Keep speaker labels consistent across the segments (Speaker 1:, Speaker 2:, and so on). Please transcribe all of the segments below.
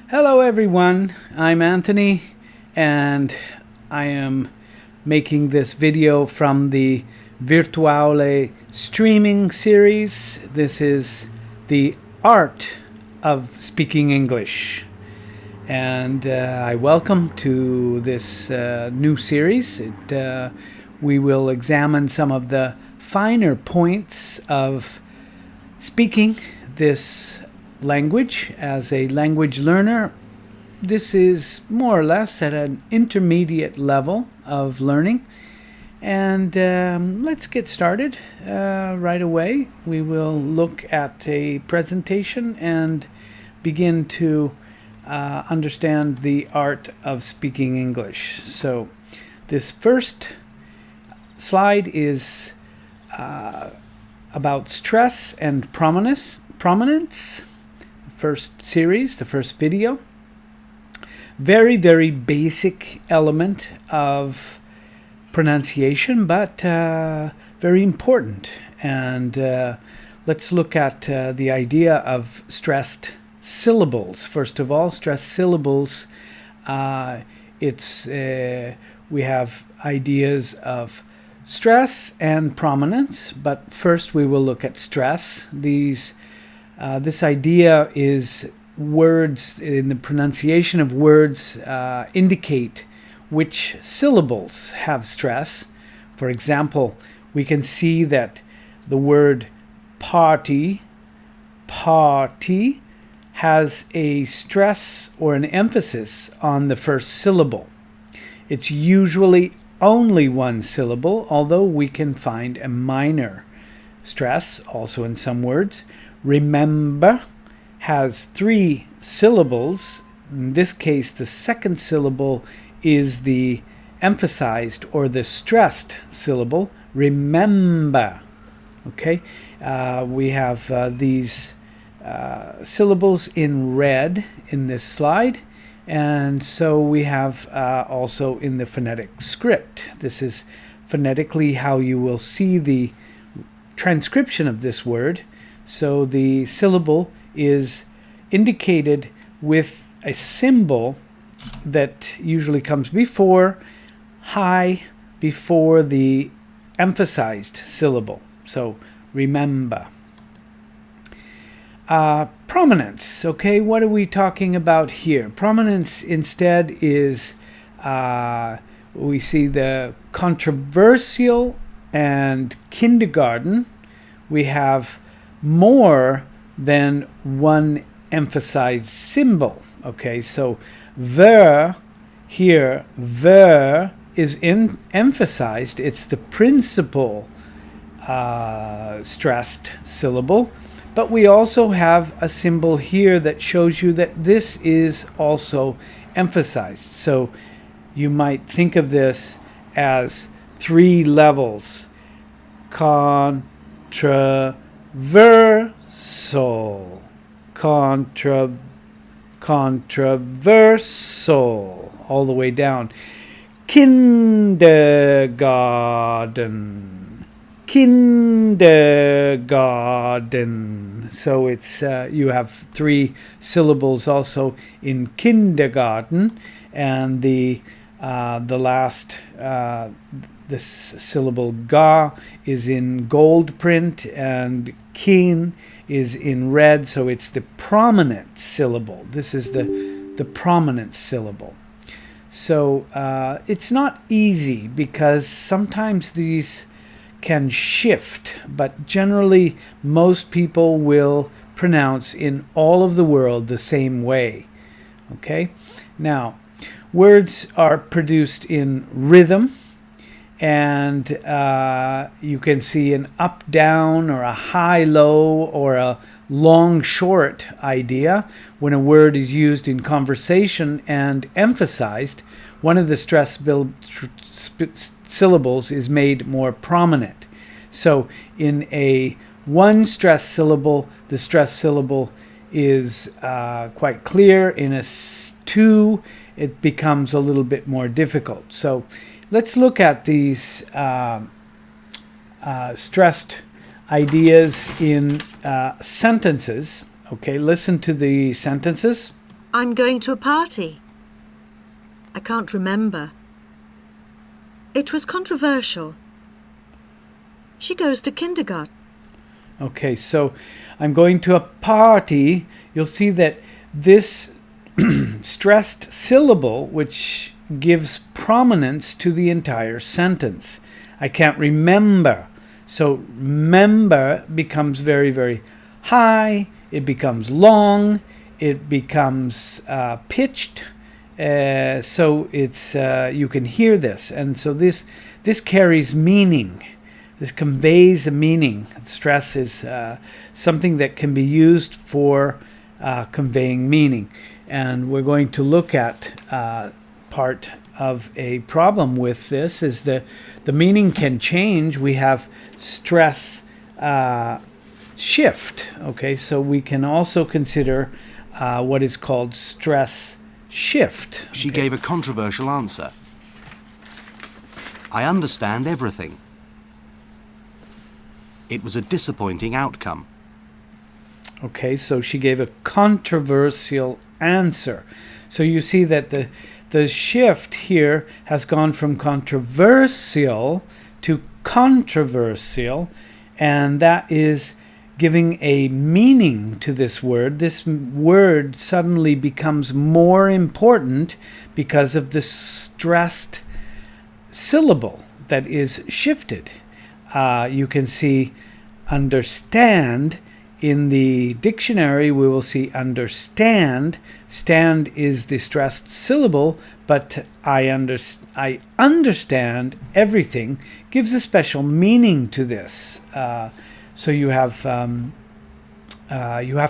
Speaker 1: Hello everyone, I'm Anthony and I am making this video from the VirtuAule streaming series. This is the art of speaking English, and I welcome to this new series. We will examine some of the finer points of speaking this language as a language learner. This is more or less at an intermediate level of learning, and let's get started right away. We will look at a presentation and begin to understand the art of speaking English. So this first slide is about stress and prominence. First series, the first video. Very, very basic element of pronunciation, but very important. And let's look at the idea of stressed syllables. First of all, stressed syllables, we have ideas of stress and prominence, but first we will look at stress. This idea is words, in the pronunciation of words, indicate which syllables have stress. For example, we can see that the word party has a stress or an emphasis on the first syllable. It's usually only one syllable, although we can find a minor stress also in some words. Remember has 3 syllables. In this case, the second syllable is the emphasized or the stressed syllable. Remember. Okay, we have these syllables in red in this slide, and so we have also in the phonetic script. This is phonetically how you will see the transcription of this word. So the syllable is indicated with a symbol that usually comes before the emphasized syllable. So remember. Prominence. Okay, what are we talking about here? Prominence instead is, we see the controversial and kindergarten. We have more than one emphasized symbol. Okay, so ver here, ver is emphasized. It's the principal stressed syllable, but we also have a symbol here that shows you that this is also emphasized. So you might think of this as 3 levels. Controversial, controversial, all the way down. Kindergarten. So it's you have 3 syllables also in kindergarten, and the last this syllable ga is in gold print, and kin is in red, so it's the prominent syllable. This is the prominent syllable. So it's not easy because sometimes these can shift, but generally most people will pronounce in all of the world the same way. Okay? Now, words are produced in rhythm, and you can see an up-down or a high-low or a long-short idea. When a word is used in conversation and emphasized, one of the stress syllables is made more prominent. So in a one stress syllable, the stress syllable is quite clear. In a 2, it becomes a little bit more difficult. So let's look at these stressed ideas in sentences. Okay, listen to the sentences.
Speaker 2: I'm going to a party. I can't remember. It was controversial. She goes to kindergarten.
Speaker 1: Okay, so I'm going to a party. You'll see that this stressed syllable, which gives prominence to the entire sentence. I can't remember. So remember becomes very, very high. It becomes long. It becomes pitched. So it's you can hear this, and so this carries meaning. This conveys a meaning. Stress is something that can be used for conveying meaning, and we're going to look at part of a problem with this is the meaning can change. We have stress shift. Okay, so we can also consider what is called stress shift.
Speaker 3: She gave a controversial answer. I understand everything. It was a disappointing outcome.
Speaker 1: Okay, so she gave a controversial answer. So you see that the shift here has gone from controversial to controversial, and that is giving a meaning to this word. This word suddenly becomes more important because of the stressed syllable that is shifted. You can see understand. In the dictionary, we will see understand. Stand is the stressed syllable, but I understand everything gives a special meaning to this. So you have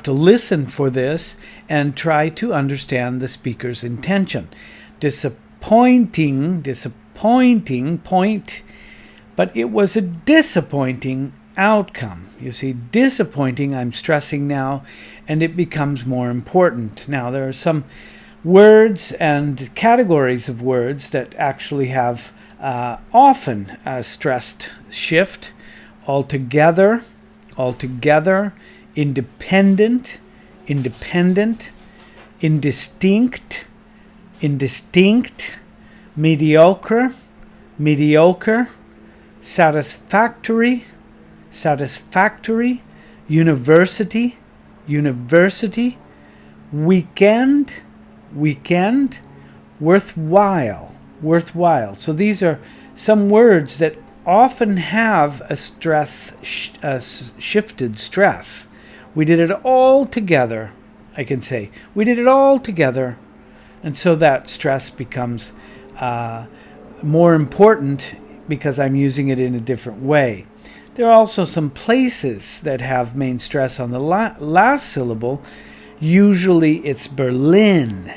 Speaker 1: to listen for this and try to understand the speaker's intention. Disappointing, point, but it was a disappointing outcome. You see, disappointing, I'm stressing now, and it becomes more important. Now, there are some words and categories of words that actually have often a stressed shift. Altogether, independent, indistinct, mediocre, satisfactory, university, weekend, worthwhile. So these are some words that often have a shifted stress. We did it all together, I can say. We did it all together, and so that stress becomes more important because I'm using it in a different way. There are also some places that have main stress on the last syllable. Usually it's Berlin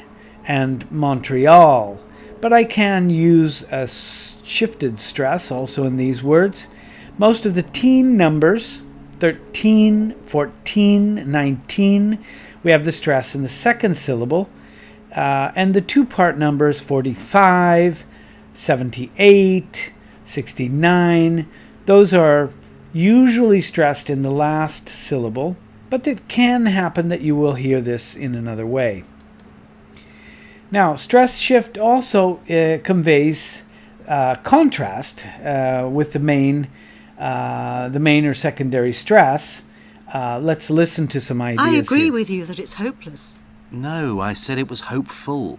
Speaker 1: and Montreal, but I can use a shifted stress also in these words. Most of the teen numbers, 13, 14, 19, we have the stress in the second syllable. And the two-part numbers, 45, 78, 69, those are usually stressed in the last syllable, but it can happen that you will hear this in another way. Now, stress shift also conveys contrast with the main or secondary stress. Let's listen to some ideas.
Speaker 2: I agree
Speaker 1: here.
Speaker 2: with you that it's hopeless.
Speaker 3: No, I said it was hopeful.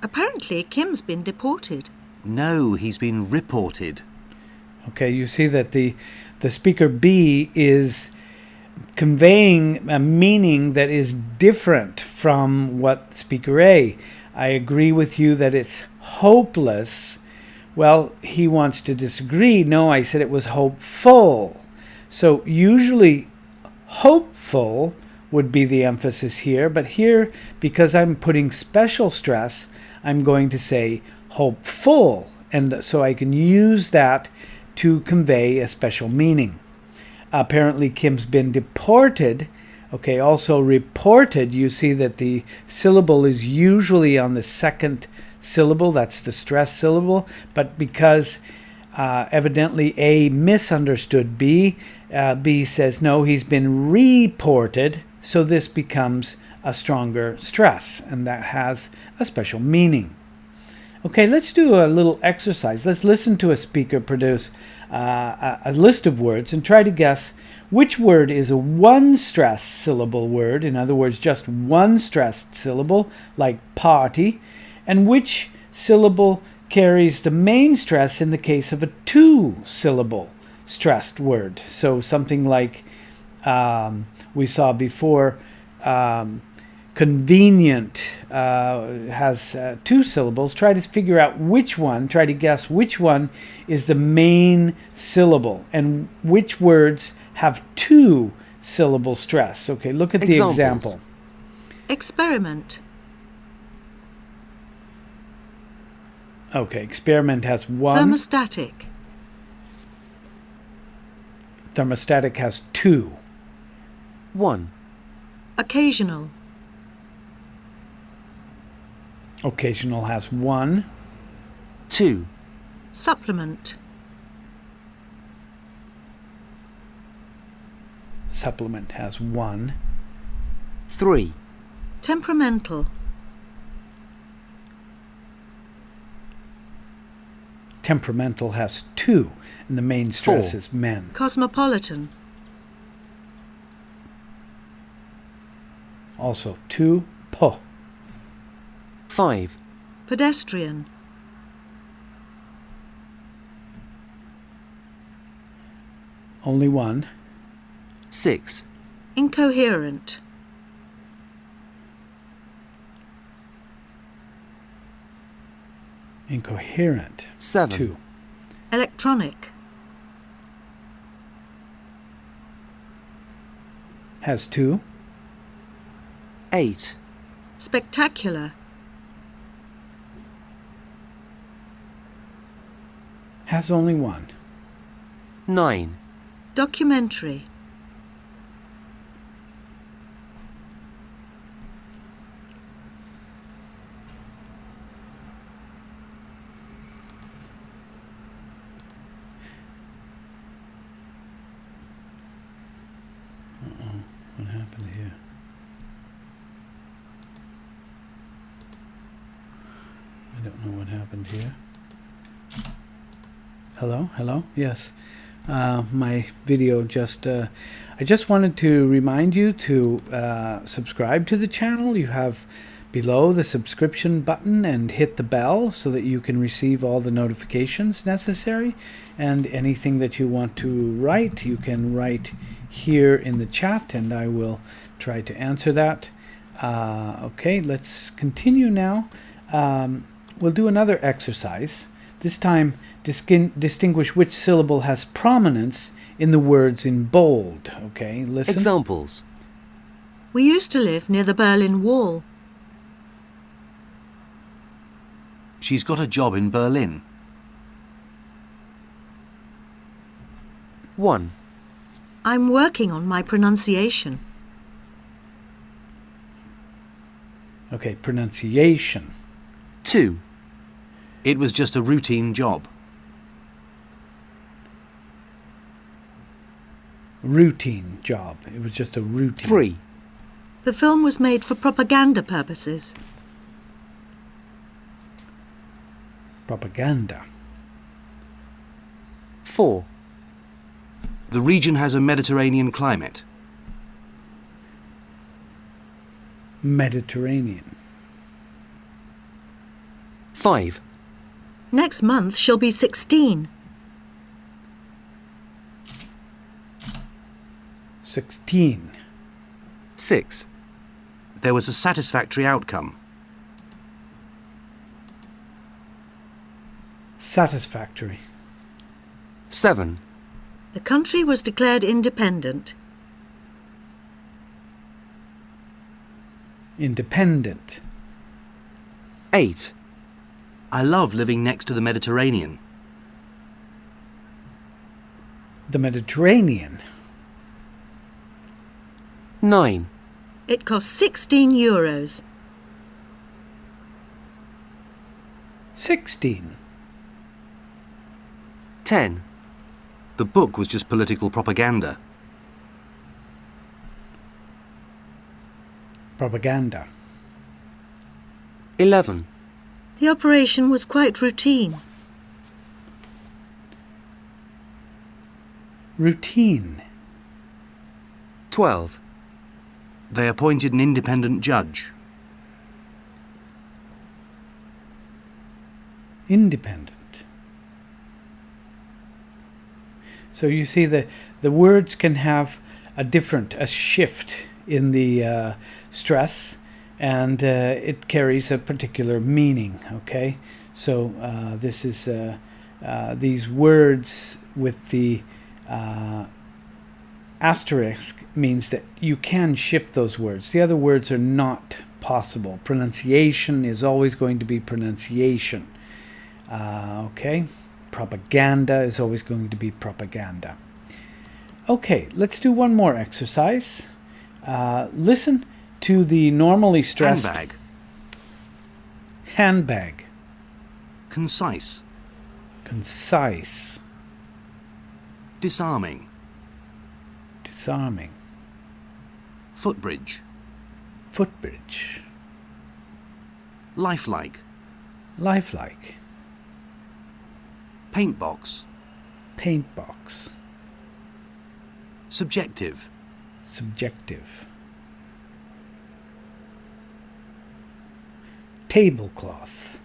Speaker 2: Apparently, Kim's been deported.
Speaker 3: No, he's been reported.
Speaker 1: Okay, you see that the speaker B is conveying a meaning that is different from what speaker A. I agree with you that it's hopeless. Well, he wants to disagree. No, I said it was hopeful. So usually hopeful would be the emphasis here, but here, because I'm putting special stress, I'm going to say hopeful, and so I can use that to convey a special meaning. Apparently Kim's been deported. Okay, also reported, you see that the syllable is usually on the second syllable, that's the stress syllable, but because evidently A misunderstood B, B says no, he's been reported, so this becomes a stronger stress, and that has a special meaning. Okay, let's do a little exercise. Let's listen to a speaker produce a list of words and try to guess which word is a one-stressed syllable word, in other words, just one stressed syllable, like party, and which syllable carries the main stress in the case of a two-syllable stressed word. So something like we saw before, convenient has two syllables. Try to figure out try to guess which one is the main syllable and which words have two syllable stress. Okay, look at the example.
Speaker 2: Experiment.
Speaker 1: Okay, experiment has one.
Speaker 2: Thermostatic.
Speaker 1: Thermostatic has two.
Speaker 3: 1.
Speaker 2: Occasional.
Speaker 1: Occasional has one.
Speaker 3: 2.
Speaker 2: Supplement.
Speaker 1: Supplement has one.
Speaker 3: 3.
Speaker 2: Temperamental.
Speaker 1: Temperamental has two, and the main stress
Speaker 3: 4.
Speaker 1: is men.
Speaker 2: Cosmopolitan.
Speaker 1: Also two, po.
Speaker 3: 5.
Speaker 2: Pedestrian.
Speaker 1: Only one.
Speaker 3: 6.
Speaker 2: Incoherent.
Speaker 1: Incoherent.
Speaker 3: 7.
Speaker 1: Two.
Speaker 2: Electronic.
Speaker 1: Has two.
Speaker 3: 8.
Speaker 2: Spectacular.
Speaker 1: Has only one.
Speaker 3: 9.
Speaker 2: Documentary.
Speaker 1: What happened here? I don't know what happened here. Hello? Hello? Yes. My video just... I just wanted to remind you to subscribe to the channel. You have below the subscription button and hit the bell so that you can receive all the notifications necessary. And anything that you want to write, you can write here in the chat and I will try to answer that. Okay, let's continue now. We'll do another exercise. This time, distinguish which syllable has prominence in the words in bold. Okay, listen.
Speaker 3: Examples.
Speaker 2: We used to live near the Berlin Wall.
Speaker 3: She's got a job in Berlin. 1.
Speaker 2: I'm working on my pronunciation.
Speaker 1: Okay, pronunciation.
Speaker 3: 2. It was just a routine job.
Speaker 1: Routine job. It was just a routine.
Speaker 3: 3.
Speaker 2: The film was made for propaganda purposes.
Speaker 1: Propaganda.
Speaker 3: 4. The region has a Mediterranean climate.
Speaker 1: Mediterranean.
Speaker 3: 5.
Speaker 2: Next month she'll be 16.
Speaker 1: 16.
Speaker 3: 6. There was a satisfactory outcome.
Speaker 1: Satisfactory.
Speaker 3: 7.
Speaker 2: The country was declared independent.
Speaker 1: Independent.
Speaker 3: 8. I love living next to the Mediterranean.
Speaker 1: The Mediterranean.
Speaker 3: 9.
Speaker 2: It cost 16 euros.
Speaker 1: 16.
Speaker 3: 10. The book was just political propaganda.
Speaker 1: Propaganda.
Speaker 3: 11.
Speaker 2: The operation was quite routine.
Speaker 1: Routine.
Speaker 3: 12. They appointed an independent judge.
Speaker 1: Independent. So you see the words can have a shift in the stress, and it carries a particular meaning. Okay, so this is these words with the asterisk means that you can shift those words. The other words are not possible. Pronunciation is always going to be pronunciation. Okay, propaganda is always going to be propaganda. Okay, let's do one more exercise. Listen to the normally stressed
Speaker 3: Handbag.
Speaker 1: handbag.
Speaker 3: Concise.
Speaker 1: Concise.
Speaker 3: Disarming.
Speaker 1: Disarming.
Speaker 3: Footbridge.
Speaker 1: Footbridge.
Speaker 3: Lifelike.
Speaker 1: Lifelike.
Speaker 3: Paintbox.
Speaker 1: Paintbox.
Speaker 3: Subjective.
Speaker 1: Subjective. Tablecloth.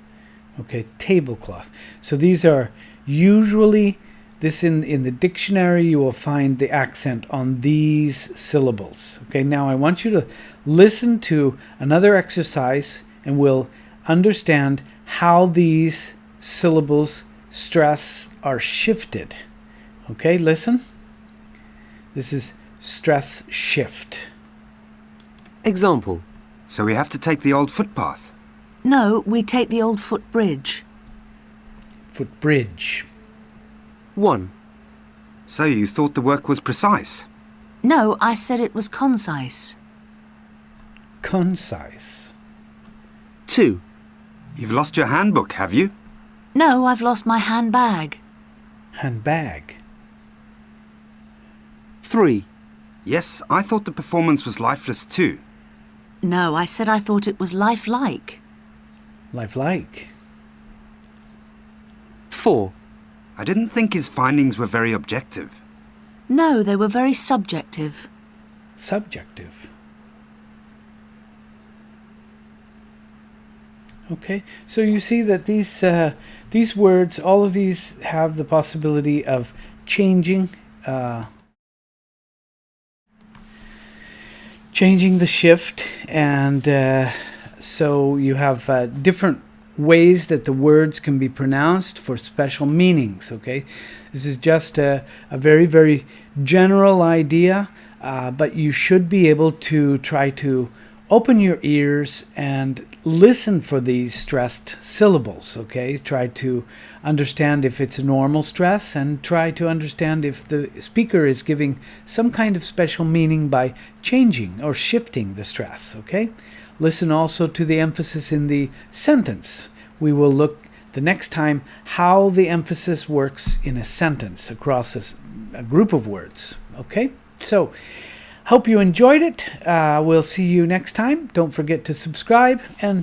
Speaker 1: Okay, tablecloth. So these are usually, in the dictionary you will find the accent on these syllables. Okay, now I want you to listen to another exercise and we'll understand how these syllables stress are shifted. Okay, listen. This is stress shift.
Speaker 4: Example.
Speaker 5: So we have to take the old footpath.
Speaker 6: No, we take the old footbridge.
Speaker 1: Footbridge.
Speaker 4: 1.
Speaker 5: So you thought the work was precise.
Speaker 6: No, I said it was concise.
Speaker 1: Concise.
Speaker 4: 2.
Speaker 5: You've lost your handbook, have you?
Speaker 6: No, I've lost my handbag.
Speaker 1: Handbag.
Speaker 4: 3.
Speaker 5: Yes, I thought the performance was lifeless too.
Speaker 6: No, I said I thought it was lifelike.
Speaker 1: Lifelike.
Speaker 4: 4.
Speaker 5: I didn't think his findings were very objective.
Speaker 6: No, they were very subjective.
Speaker 1: Subjective. Okay, so you see that these words, all of these have the possibility of changing the shift, and so you have different ways that the words can be pronounced for special meanings. Okay, this is just a very, very general idea, but you should be able to try to open your ears and listen for these stressed syllables. Okay, try to understand if it's a normal stress, and try to understand if the speaker is giving some kind of special meaning by changing or shifting the stress. Okay, listen also to the emphasis in the sentence. We will look the next time how the emphasis works in a sentence across a group of words. Okay, so hope you enjoyed it. We'll see you next time. Don't forget to subscribe, and